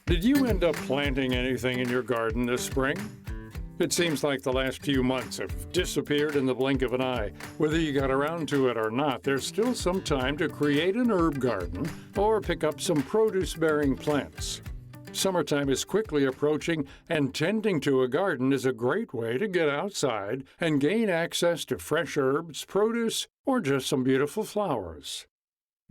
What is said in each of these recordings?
Did you end up planting anything in your garden this spring? It seems like the last few months have disappeared in the blink of an eye. Whether you got around to it or not, there's still some time to create an herb garden or pick up some produce-bearing plants. Summertime is quickly approaching, and tending to a garden is a great way to get outside and gain access to fresh herbs, produce, or just some beautiful flowers.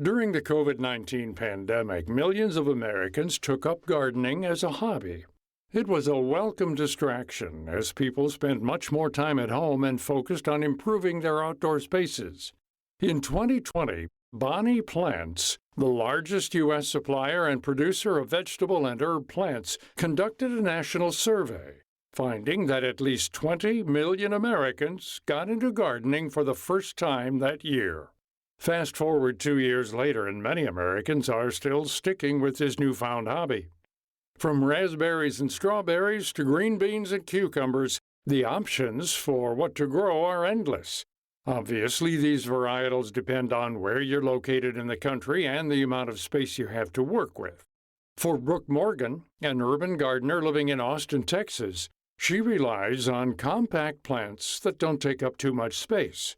During the COVID-19 pandemic, millions of Americans took up gardening as a hobby. It was a welcome distraction as people spent much more time at home and focused on improving their outdoor spaces. In 2020, Bonnie Plants, the largest U.S. supplier and producer of vegetable and herb plants, conducted a national survey, finding that at least 20 million Americans got into gardening for the first time that year. Fast forward 2 years later, and many Americans are still sticking with this newfound hobby. From raspberries and strawberries to green beans and cucumbers, the options for what to grow are endless. Obviously, these varietals depend on where you're located in the country and the amount of space you have to work with. For Brooke Morgan, an urban gardener living in Austin, Texas, she relies on compact plants that don't take up too much space.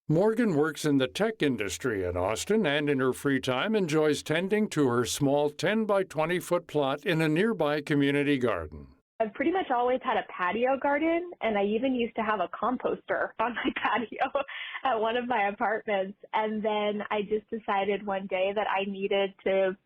Morgan works in the tech industry in Austin and in her free time enjoys tending to her small 10 by 20 foot plot in a nearby community garden. I've pretty much always had a patio garden, and I even used to have a composter on my patio at one of my apartments. And then I just decided one day that I needed to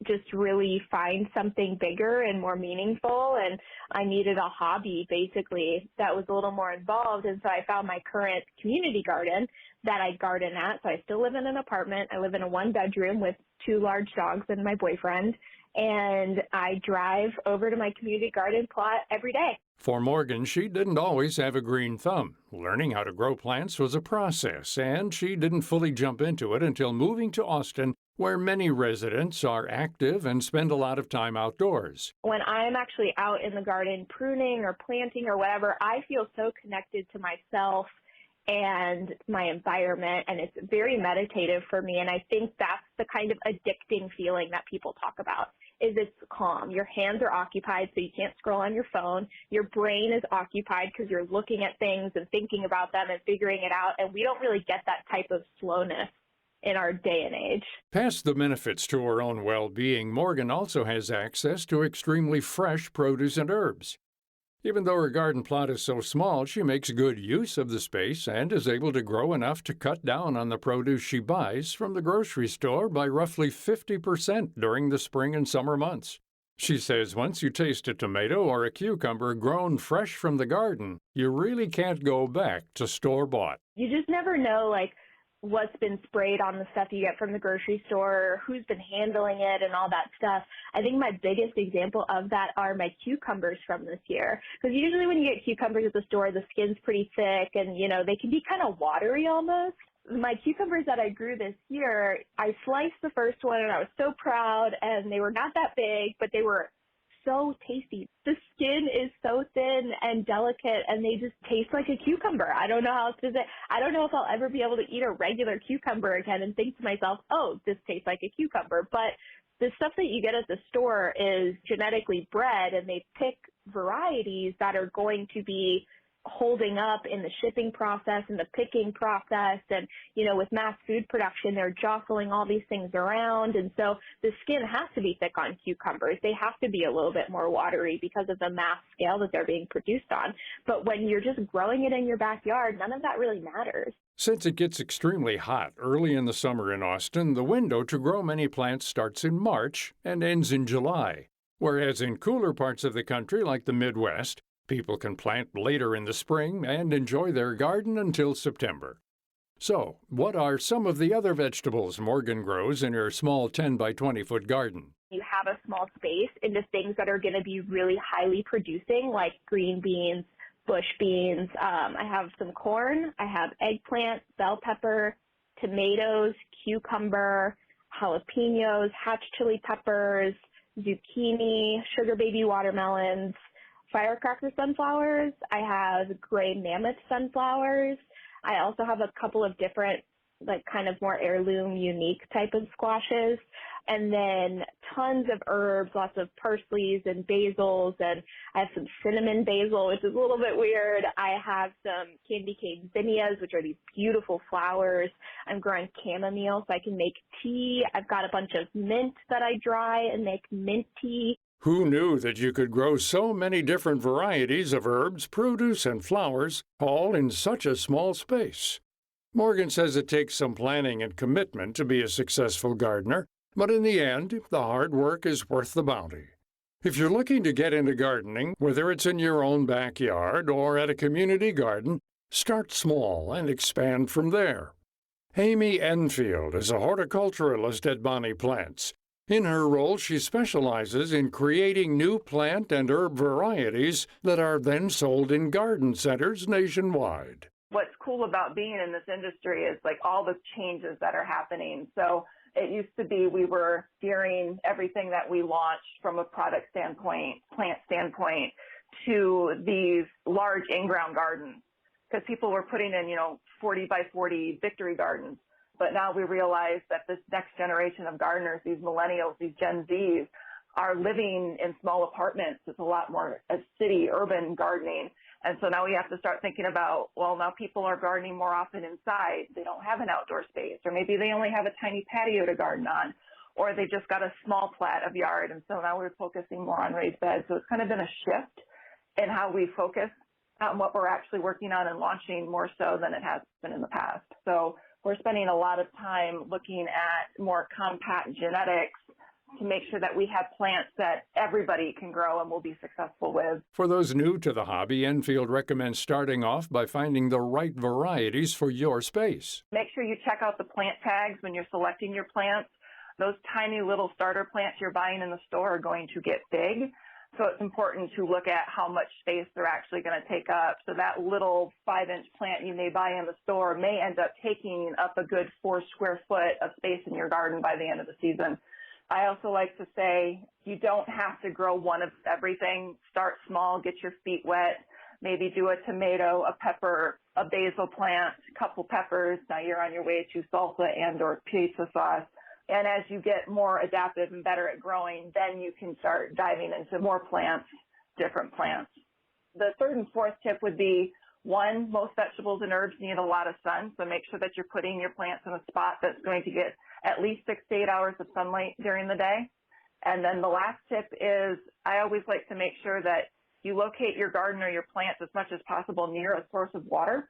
just really find something bigger and more meaningful, and I needed a hobby basically that was a little more involved. And so I found my current community garden that I garden at. So I still live in an apartment. I live in a 1-bedroom with 2 large dogs and my boyfriend, and I drive over to my community garden plot every day. For Morgan, she didn't always have a green thumb. Learning how to grow plants was a process, and she didn't fully jump into it until moving to Austin, where many residents are active and spend a lot of time outdoors. When I'm actually out in the garden pruning or planting or whatever, I feel so connected to myself and my environment, and it's very meditative for me. And I think that's the kind of addicting feeling that people talk about, is it's calm. Your hands are occupied so you can't scroll on your phone. Your brain is occupied because you're looking at things and thinking about them and figuring it out. And we don't really get that type of slowness in our day and age. Past the benefits to her own well-being, Morgan also has access to extremely fresh produce and herbs. Even though her garden plot is so small, she makes good use of the space and is able to grow enough to cut down on the produce she buys from the grocery store by roughly 50% during the spring and summer months. She says once you taste a tomato or a cucumber grown fresh from the garden, you really can't go back to store-bought. You just never know, what's been sprayed on the stuff you get from the grocery store, who's been handling it and all that stuff. I think my biggest example of that are my cucumbers from this year. Because usually when you get cucumbers at the store, the skin's pretty thick and, they can be kind of watery almost. My cucumbers that I grew this year, I sliced the first one and I was so proud, and they were not that big, but they were so tasty. The skin is so thin and delicate, and they just taste like a cucumber. I don't know how else to say. I don't know if I'll ever be able to eat a regular cucumber again and think to myself, oh, this tastes like a cucumber. But the stuff that you get at the store is genetically bred, and they pick varieties that are going to be holding up in the shipping process and the picking process. And, with mass food production, they're jostling all these things around. And so the skin has to be thick on cucumbers. They have to be a little bit more watery because of the mass scale that they're being produced on. But when you're just growing it in your backyard, none of that really matters. Since it gets extremely hot early in the summer in Austin, the window to grow many plants starts in March and ends in July. Whereas in cooler parts of the country, like the Midwest, people can plant later in the spring and enjoy their garden until September. So, what are some of the other vegetables Morgan grows in her small 10 by 20 foot garden? You have a small space into things that are going to be really highly producing, like green beans, bush beans. I have some corn. I have eggplant, bell pepper, tomatoes, cucumber, jalapenos, hatch chili peppers, zucchini, sugar baby watermelons, firecracker sunflowers. I have gray mammoth sunflowers. I also have a couple of different like kind of more heirloom, unique type of squashes. And then tons of herbs, lots of parsleys and basils, and I have some cinnamon basil, which is a little bit weird. I have some candy cane zinnias, which are these beautiful flowers. I'm growing chamomile so I can make tea. I've got a bunch of mint that I dry and make mint tea. Who knew that you could grow so many different varieties of herbs, produce, and flowers, all in such a small space? Morgan says it takes some planning and commitment to be a successful gardener, but in the end, the hard work is worth the bounty. If you're looking to get into gardening, whether it's in your own backyard or at a community garden, start small and expand from there. Amy Enfield is a horticulturalist at Bonnie Plants. In her role, she specializes in creating new plant and herb varieties that are then sold in garden centers nationwide. What's cool about being in this industry is like all the changes that are happening. So it used to be we were steering everything that we launched from a product standpoint, plant standpoint, to these large in-ground gardens because people were putting in, 40 by 40 victory gardens. But now we realize that this next generation of gardeners, these millennials, these Gen Zs, are living in small apartments. It's a lot more a city, urban gardening. And so now we have to start thinking about, well, now people are gardening more often inside. They don't have an outdoor space, or maybe they only have a tiny patio to garden on, or they just got a small plat of yard. And so now we're focusing more on raised beds. So it's kind of been a shift in how we focus on what we're actually working on and launching more so than it has been in the past. So we're spending a lot of time looking at more compact genetics to make sure that we have plants that everybody can grow and will be successful with. For those new to the hobby, Enfield recommends starting off by finding the right varieties for your space. Make sure you check out the plant tags when you're selecting your plants. Those tiny little starter plants you're buying in the store are going to get big. So it's important to look at how much space they're actually going to take up. So that little 5-inch plant you may buy in the store may end up taking up a good 4 square foot of space in your garden by the end of the season. I also like to say you don't have to grow one of everything. Start small, get your feet wet, maybe do a tomato, a pepper, a basil plant, a couple peppers. Now you're on your way to salsa and or pizza sauce. And as you get more adaptive and better at growing, then you can start diving into more plants, different plants. The third and fourth tip would be, one, most vegetables and herbs need a lot of sun, so make sure that you're putting your plants in a spot that's going to get at least 6 to 8 hours of sunlight during the day. And then the last tip is I always like to make sure that you locate your garden or your plants as much as possible near a source of water,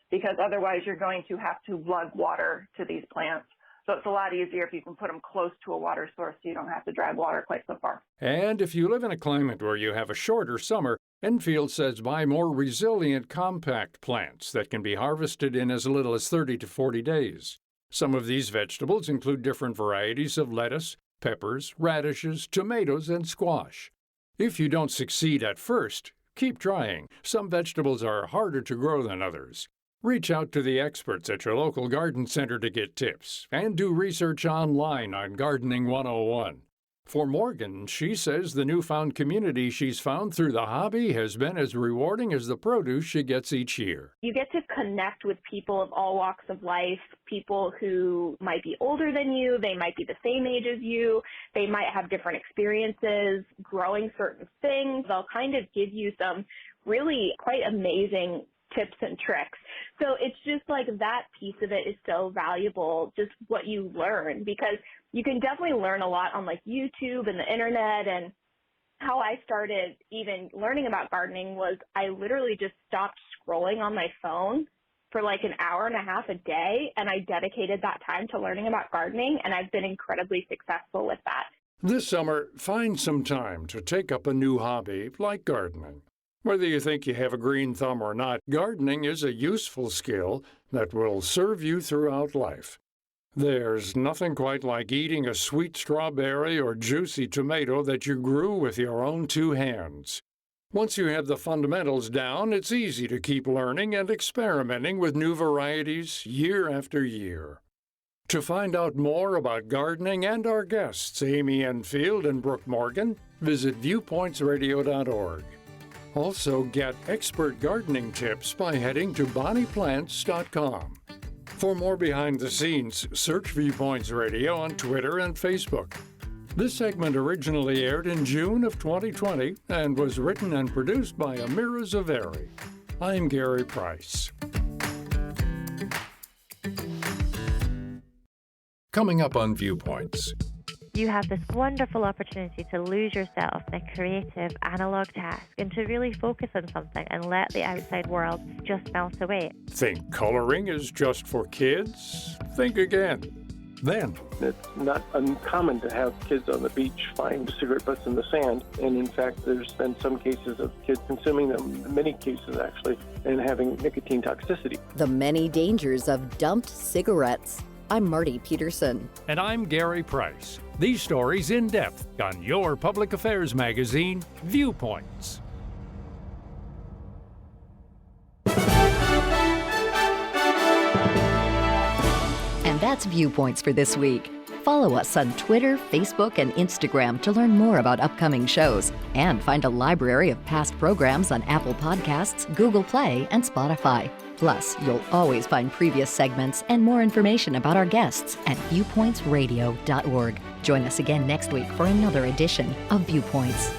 because otherwise you're going to have to lug water to these plants. So it's a lot easier if you can put them close to a water source so you don't have to drag water quite so far. And if you live in a climate where you have a shorter summer, Enfield says buy more resilient compact plants that can be harvested in as little as 30 to 40 days. Some of these vegetables include different varieties of lettuce, peppers, radishes, tomatoes, and squash. If you don't succeed at first, keep trying. Some vegetables are harder to grow than others. Reach out to the experts at your local garden center to get tips, and do research online on Gardening 101. For Morgan, she says the newfound community she's found through the hobby has been as rewarding as the produce she gets each year. You get to connect with people of all walks of life, people who might be older than you, they might be the same age as you, they might have different experiences growing certain things. They'll kind of give you some really quite amazing tips and tricks. So it's just like that piece of it is so valuable, just what you learn, because you can definitely learn a lot on like YouTube and the internet. And how I started even learning about gardening was I literally just stopped scrolling on my phone for like an hour and a half a day, and I dedicated that time to learning about gardening, and I've been incredibly successful with that. This summer, find some time to take up a new hobby like gardening. Whether you think you have a green thumb or not, gardening is a useful skill that will serve you throughout life. There's nothing quite like eating a sweet strawberry or juicy tomato that you grew with your own 2 hands. Once you have the fundamentals down, it's easy to keep learning and experimenting with new varieties year after year. To find out more about gardening and our guests, Amy Enfield and Brooke Morgan, visit viewpointsradio.org. Also, get expert gardening tips by heading to bonnieplants.com. For more behind the scenes, search Viewpoints Radio on Twitter and Facebook. This segment originally aired in June of 2020 and was written and produced by Amira Zaveri. I'm Gary Price. Coming up on Viewpoints. You have this wonderful opportunity to lose yourself in a creative analog task and to really focus on something and let the outside world just melt away. Think coloring is just for kids? Think again. Then, it's not uncommon to have kids on the beach find cigarette butts in the sand. And in fact, there's been some cases of kids consuming them, many cases actually, and having nicotine toxicity. The many dangers of dumped cigarettes. I'm Marty Peterson. and I'm Gary Price. These stories in depth on your public affairs magazine, Viewpoints. And that's Viewpoints for this week. Follow us on Twitter, Facebook, and Instagram to learn more about upcoming shows and find a library of past programs on Apple Podcasts, Google Play, and Spotify. Plus, you'll always find previous segments and more information about our guests at viewpointsradio.org. Join us again next week for another edition of Viewpoints.